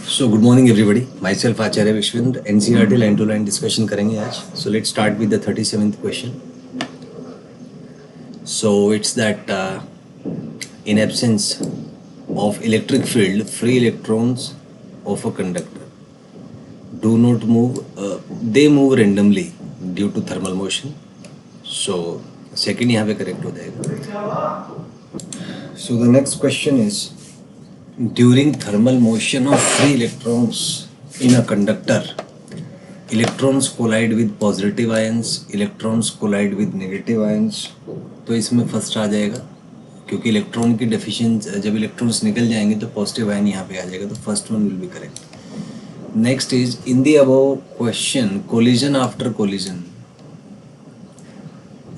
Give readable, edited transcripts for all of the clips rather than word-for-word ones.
So good morning everybody, myself Acharya Vishwendra. NCERT line to line discussion करेंगे आज। So let's start with the 37th question. So it's that in absence of electric field, free electrons of a conductor do not move, they move randomly due to thermal motion. So second यहाँ पे correct हो जाएगा. So the next question is, during thermal motion of free electrons in a conductor, electrons collide with positive ions, electrons collide with negative ions. तो इसमें first आ जाएगा, क्योंकि electron की डेफिशिएंसी, जब इलेक्ट्रॉन्स निकल जाएंगे तो पॉजिटिव आयन यहाँ पे आ जाएगा, तो first one will be correct. Next is, in the above question collision after collision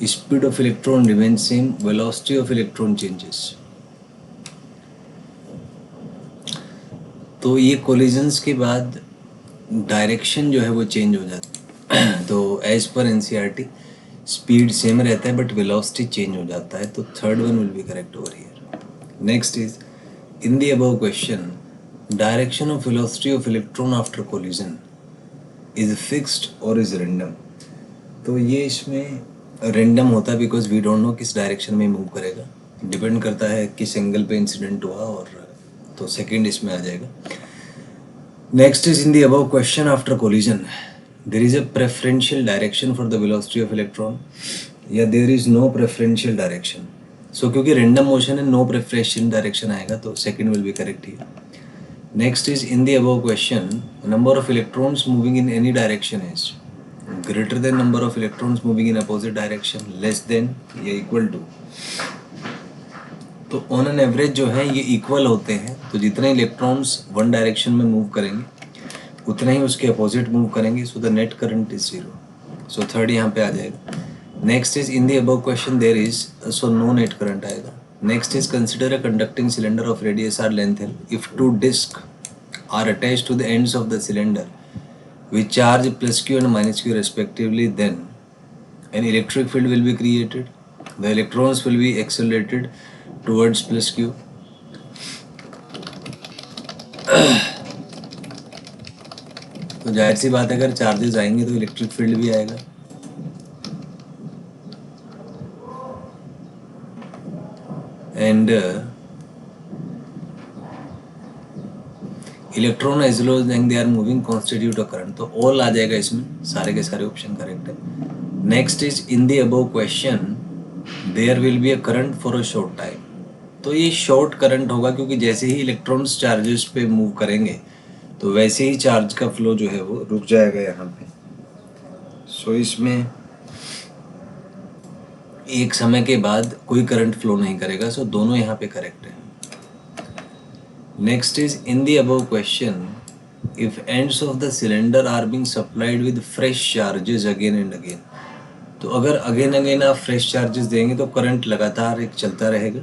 speed of electron remains same, velocity of electron changes. तो ये कोलिजन्स के बाद डायरेक्शन जो है वो चेंज हो जाता है. तो as per NCERT speed same रहता है बट वेलोसिटी चेंज हो जाता है, तो third one will be correct over here. Next is, in the above question direction of velocity of electron after collision is fixed और इज रैंडम. तो ये इसमें रैंडम होता है बिकॉज वी डोंट नो किस डायरेक्शन में मूव करेगा, depend करता है किस एंगल पे इंसिडेंट हुआ, और तो सेकेंड इसमें आ जाएगा. Next is, in the above question after collision there is a preferential direction for the velocity of electron या there is no preferential direction. So क्योंकि random motion है, no preferential direction आएगा, तो second will be correct here. Next is, in the above question number of electrons moving in any direction is greater than number of electrons moving in opposite direction, less than या equal to. तो on an average जो है ये equal होते हैं, तो जितने electrons one direction में move करेंगे उतना ही उसके अपोजिट मूव करेंगे, so the net current is zero. So third यहाँ पे आ जाएगा. Next is, in the above question there is, so no net current आएगा. Next is, consider a conducting cylinder of radius R length L if two disc are attached to the ends of the cylinder which charge plus Q and minus Q respectively, then an electric field will be created, the electrons will B accelerated towards plus Q. तो जाहिर सी बात है, अगर charges आएंगे तो electric field भी आएगा. And electron as well as they are moving constitute a current, तो ऑल आ जाएगा इसमें, सारे के सारे ऑप्शन करेक्ट है. Next is, in the above question there will be a current for a short time. तो ये शॉर्ट करंट होगा क्योंकि जैसे ही इलेक्ट्रॉन्स चार्जेस पे मूव करेंगे तो वैसे ही चार्ज का फ्लो जो है वो रुक जाएगा यहाँ पे. सो इसमें एक समय के बाद कोई करंट फ्लो नहीं करेगा, सो दोनों यहाँ पे करेक्ट है. Next is, in the above question if ends of the cylinder are being supplied with fresh charges again and again. तो अगर अगेन अगेन आप फ्रेश चार्जेस देंगे तो करंट लगातार एक चलता रहेगा,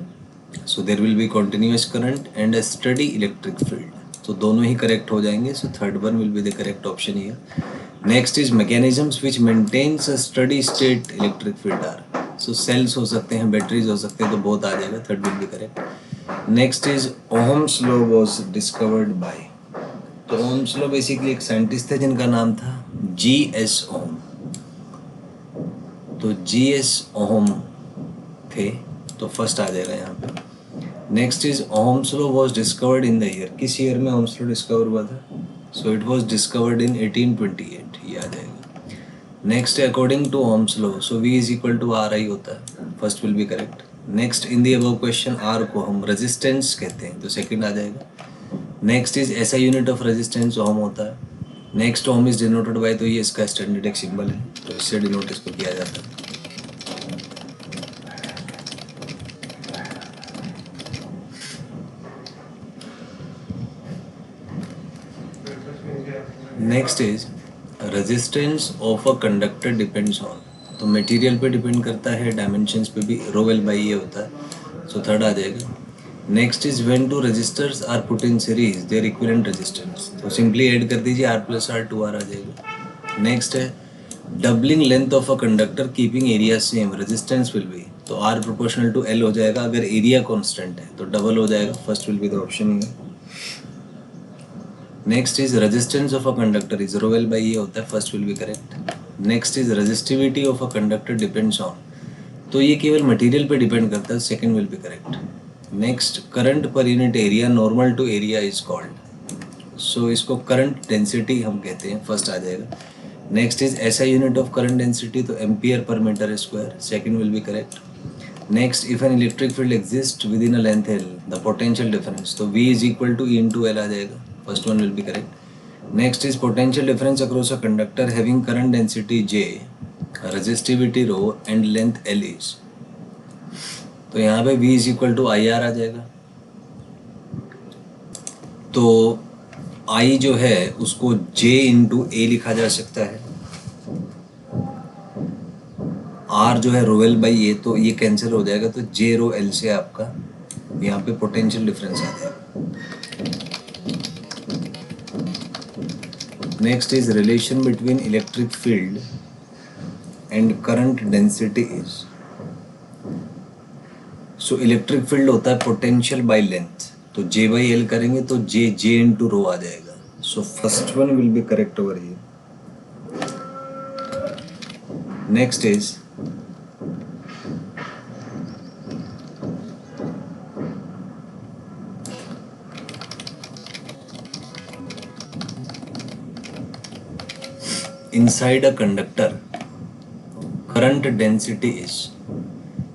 so there will be continuous current and a steady electric field. तो दोनों ही करेक्ट हो जाएंगे, so third one will be the correct option here. Next is, mechanisms which maintains a study state electric field are. So cells हो सकते हैं, batteries हो सकते हैं, तो बहुत आ जाएगा, third will be correct. Next is, Ohm's law was discovered by. तो ओहम्स लॉ बेसिकली एक साइंटिस्ट थे जिनका नाम था G.S. ओहम. तो G.S. ओहम थे, तो फर्स्ट आ जाएगा यहाँ पे. Next is, Ohm's law was discovered in the year. किस ईयर में ओहम्स लॉ डिस्कवर हुआ था? So it was discovered in 1828, ये आ जाएगा. Next, according to Ohm's law, so V is equal to R I होता है, first will be correct. Next, in the above question R को हम रेजिस्टेंस कहते हैं, तो सेकंड आ जाएगा. नेक्स्ट इज, ऐसा यूनिट ऑफ रेजिस्टेंस ओहम होता है. Next, ohm is denoted by, तो ये इसका स्टैंडर्ड एक सिंबल है, तो इससे डिनोट इसको किया जाता है. Next is, resistance of a conductor depends on. तो मटेरियल पे डिपेंड करता है, डायमेंशंस पे भी, रो एल बाई ये होता है, सो थर्ड आ जाएगा. Next is, when two resistors are put in series their equivalent resistance. तो सिंपली ऐड कर दीजिए, R + R 2R आ जाएगा. नेक्स्ट है, doubling length of a conductor keeping area same, resistance will be, तो R प्रोपोर्शनल टू L हो जाएगा. अगर area constant है तो डबल हो जाएगा, first will be the option. Next is resistance of a conductor is rho L by ये होता है, first will be correct. Next is resistivity of a conductor depends on, तो ये केवल मटेरियल पे डिपेंड करता है, second will be correct. Next current per unit area normal to area is called, so इसको करंट डेंसिटी हम कहते हैं, फर्स्ट आ जाएगा. Next is SI unit of current density, तो ampere per metre square, second will be correct. Next if an electric field exist within a length L the potential difference, तो V is equal to E into L आ जाएगा, first one will be correct. Next is potential difference across a conductor having current density J, resistivity rho and length L is, तो यहाँ पे V is equal to I R आ जाएगा. तो I जो है उसको J इंटू A लिखा जा सकता है, R जो है रो एल बाई ए, तो ये कैंसिल हो जाएगा, तो J रो एल से आपका यहाँ पे पोटेंशियल डिफरेंस आ जाएगा. Next is relation between electric field and current density is, so electric field होता है पोटेंशियल बाय लेंथ, तो J बाई एल करेंगे तो J इंटू रो आ जाएगा, so first one will be correct over here. Next is inside a conductor current density is,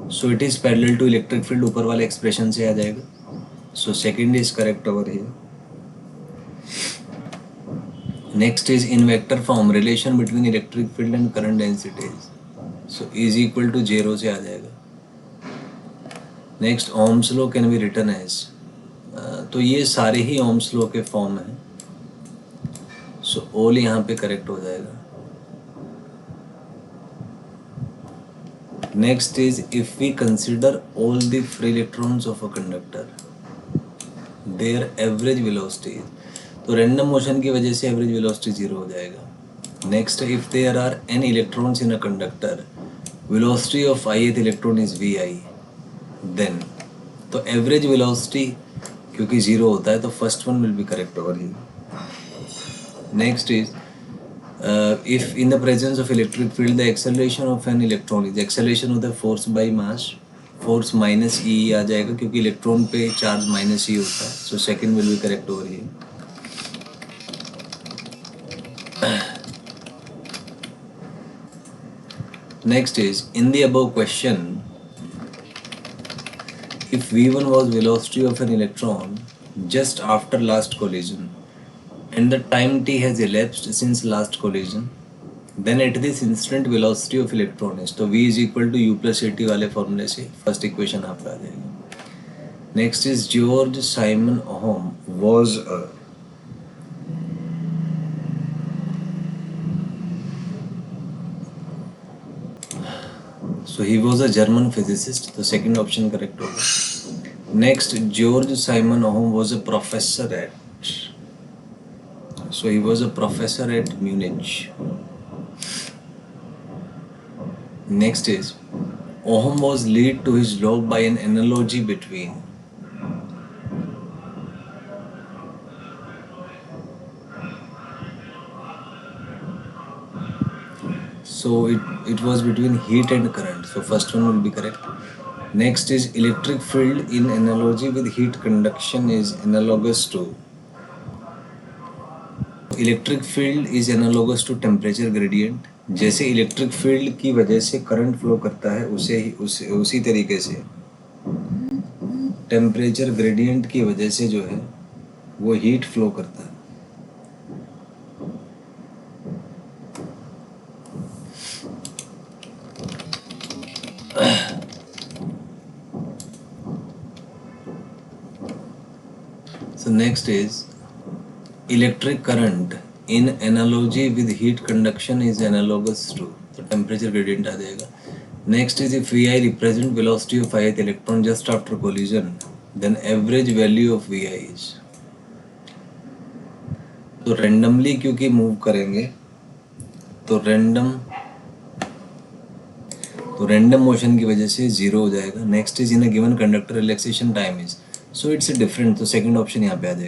so it is parallel to electric field, ऊपर वाले expression से आ जाएगा, so second is correct over here. next is in vector form relation between electric field and current density is, so is equal to 0 से आ जाएगा. next ohms law can be written as, तो ये सारे ही ohms law के form हैं, so all यहाँ पे correct हो जाएगा. Next is if we consider all the free electrons of a conductor, their average velocity, तो random motion की वजह से average velocity 0 हो जाएगा. Next, if there are n electrons in a conductor, velocity of ith electron is vi, then तो average velocity क्योंकि 0 होता है तो first one will be correct over here. Next is if in the presence of electric field the acceleration of an electron is, acceleration होता है force by mass, force minus E आ जाएगा क्योंकि electron पे charge minus E होता है, so second will be correct over here. Next is in the above question, if V1 was velocity of an electron just after last collision and the time t has elapsed since last collision, then at this instant velocity of electron is, तो v is equal to u plus at वाले फॉर्मूले से first equation आपका आ जाएगा. Next is George Simon ohm was a, so he was a German physicist, तो second option correct होगा. Next George Simon ohm was a professor at, so he was a professor at Munich. Next is Ohm was led to his law by an analogy between, so it was between heat and current, so first one will be correct. Next is electric field in analogy with heat conduction is analogous to, electric field is analogous to temperature gradient, जैसे electric field की वजह से current flow करता है उसी तरीके से temperature gradient की वजह से जो है वो हीट फ्लो करता है. So next is electric current in analogy with heat conduction is analogous to, तो temperature gradient आ जाएगा. Next is if Vi represent velocity of ith electron just after collision, then average value of Vi is, तो randomly क्योंकि move करेंगे तो random motion की वजह से 0 हो जाएगा. Next is in a given conductor relaxation time is, so it's different, तो सेकंड ऑप्शन यहाँ पे आ जाएगा.